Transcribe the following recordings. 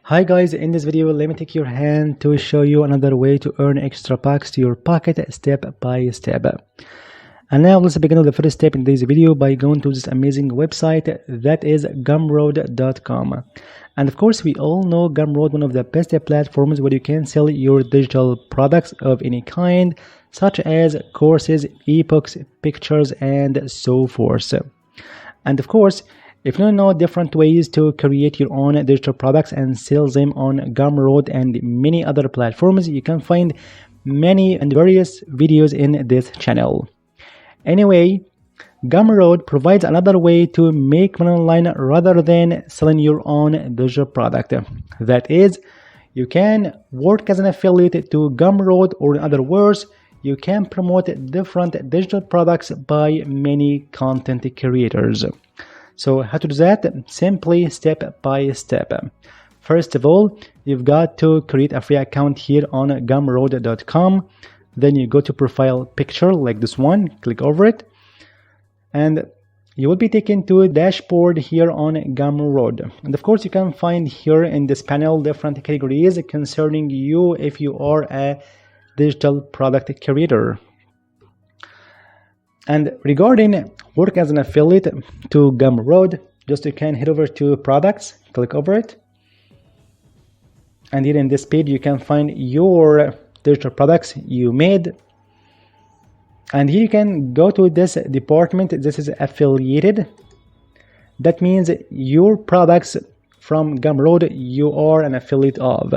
Hi guys, in this video let me take your hand to show you another way to earn extra bucks to your pocket step by step. And now let's begin with the first step in this video by going to this amazing website that is gumroad.com. And of course we all know Gumroad, one of the best platforms where you can sell your digital products of any kind, such as courses, ebooks, pictures, and so forth. And of course, if you know different ways to create your own digital products and sell them on Gumroad and many other platforms, you can find many and various videos in this channel. Anyway, Gumroad provides another way to make money online rather than selling your own digital product. That is, you can work as an affiliate to Gumroad, or in other words, you can promote different digital products by many content creators. So how to do that? Simply step by step. First of all, you've got to create a free account here on gumroad.com. Then you go to profile picture like this one, click over it, and you will be taken to a dashboard here on Gumroad. And of course, you can find here in this panel different categories concerning you if you are a digital product creator. And regarding work as an affiliate to Gumroad, just you can head over to products, click over it, and here in this page you can find your digital products you made. And here you can go to this department. This is affiliated. That means your products from Gumroad you are an affiliate of.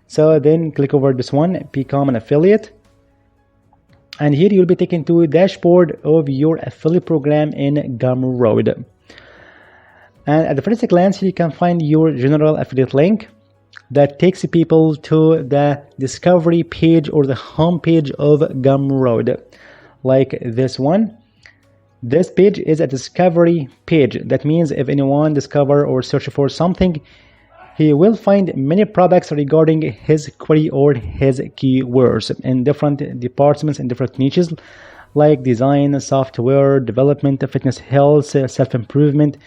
So then click over this one, become an affiliate. And here you'll be taken to a dashboard of your affiliate program in Gumroad. And at the first glance, you can find your general affiliate link that takes people to the discovery page or the home page of Gumroad, like this one. This page is a discovery page. That means if anyone discover or search for something, he will find many products regarding his query or his keywords in different departments and different niches like design, software, development, fitness, health, self-improvement,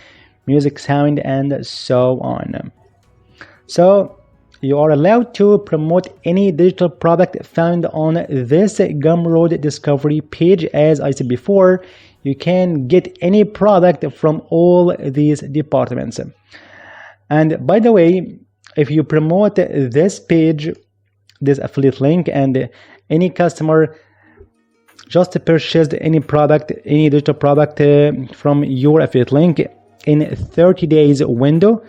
music, sound, and so on. So you are allowed to promote any digital product found on this Gumroad discovery page. As I said before, you can get any product from all these departments. And by the way, if you promote this page, this affiliate link, and any customer just purchased any product, any digital product from your affiliate link in 30 days window,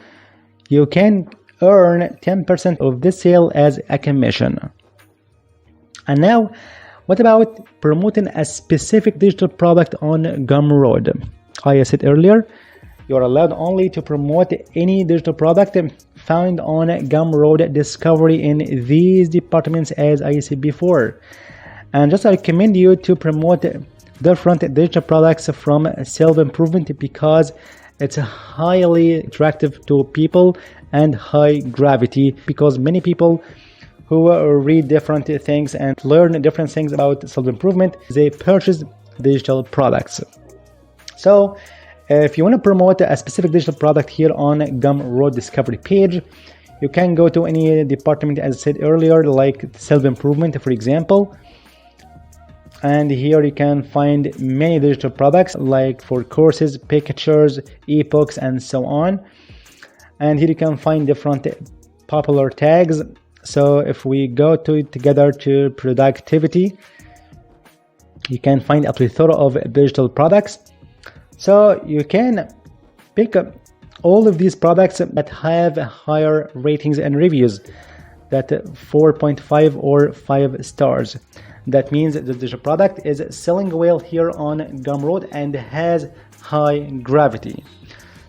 you can earn 10% of this sale as a commission. And now, what about promoting a specific digital product on Gumroad? I said earlier, you are allowed only to promote any digital product found on Gumroad discovery in these departments, as I said before. And just I recommend you to promote different digital products from self-improvement because it's highly attractive to people and high gravity, because many people who read different things and learn different things about self-improvement, they purchase digital products. So if you want to promote a specific digital product here on Gumroad discovery page, you can go to any department, as I said earlier, like self-improvement, for example. And here you can find many digital products like for courses, pictures, ebooks, and so on. And here you can find different popular tags. So if we go together to productivity, you can find a plethora of digital products. So you can pick up all of these products that have higher ratings and reviews, that 4.5 or 5 stars. That means that the digital product is selling well here on Gumroad and has high gravity.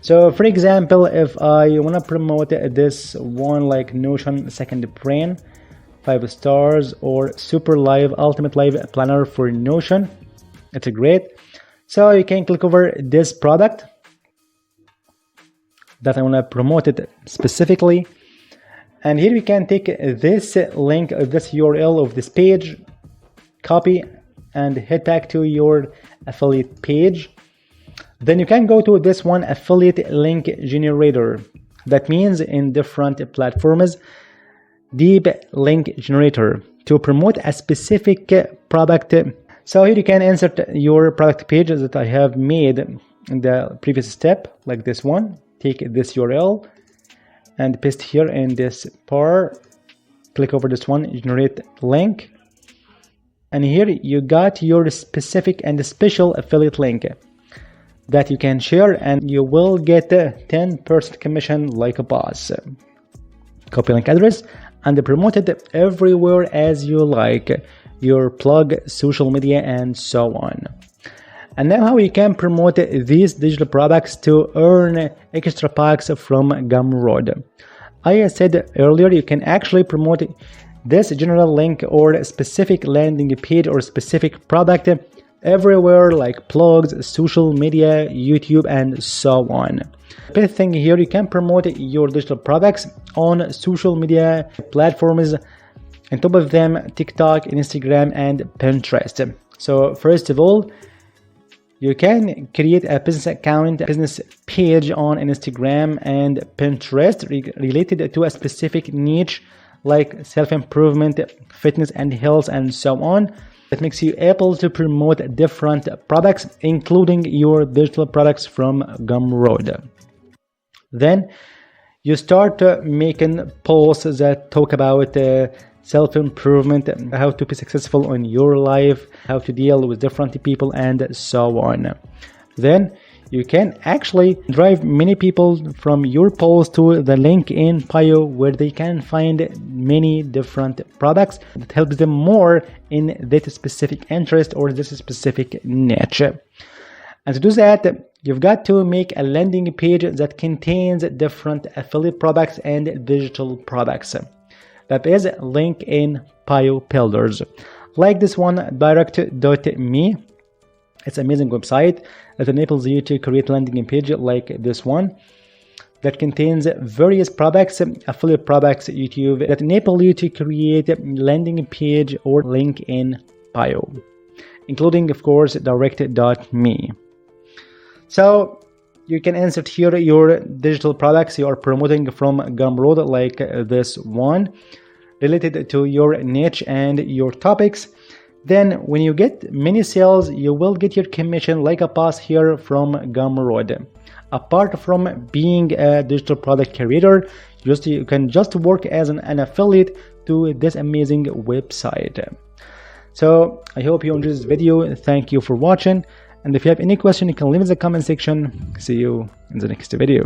So for example, if I want to promote this one like Notion Second Brain, 5 stars, or Super Live Ultimate Live Planner for Notion, it's great. So you can click over this product that I want to promote it specifically. And here we can take this link of this URL of this page, copy, and head back to your affiliate page. Then you can go to this one, affiliate link generator. That means in different platforms, deep link generator to promote a specific product. So here you can insert your product page that I have made in the previous step, like this one. Take this URL and paste here in this bar. Click over this one, generate link. And here you got your specific and special affiliate link that you can share, and you will get 10% commission like a boss. Copy link address and promote it everywhere as you like, your blog, social media, and so on. And now how you can promote these digital products to earn extra bucks from Gumroad. I said earlier, you can actually promote this general link or a specific landing page or specific product everywhere, like blogs, social media, YouTube, and so on. The best thing here, you can promote your digital products on social media platforms, on top of them TikTok, Instagram, and Pinterest. So first of all, you can create a business account, a business page on Instagram and Pinterest related to a specific niche like self-improvement, fitness and health, and so on. That makes you able to promote different products, including your digital products from Gumroad. Then you start making posts that talk about self-improvement, how to be successful in your life, how to deal with different people, and so on. Then you can actually drive many people from your post to the link in bio, where they can find many different products that helps them more in that specific interest or this specific niche. And to do that, you've got to make a landing page that contains different affiliate products and digital products. That is link in bio builders, like this one, direct.me. It's an amazing website that enables you to create landing page like this one that contains various products, affiliate products, YouTube, that enable you to create landing page or link in bio, including, of course, direct.me. So you can insert here your digital products you are promoting from Gumroad, like this one, related to your niche and your topics. Then when you get many sales, you will get your commission like a boss here from Gumroad. Apart from being a digital product creator, you can just work as an affiliate to this amazing website. So I hope you enjoyed this video. Thank you for watching. And if you have any question, you can leave in the comment section. See you in the next video.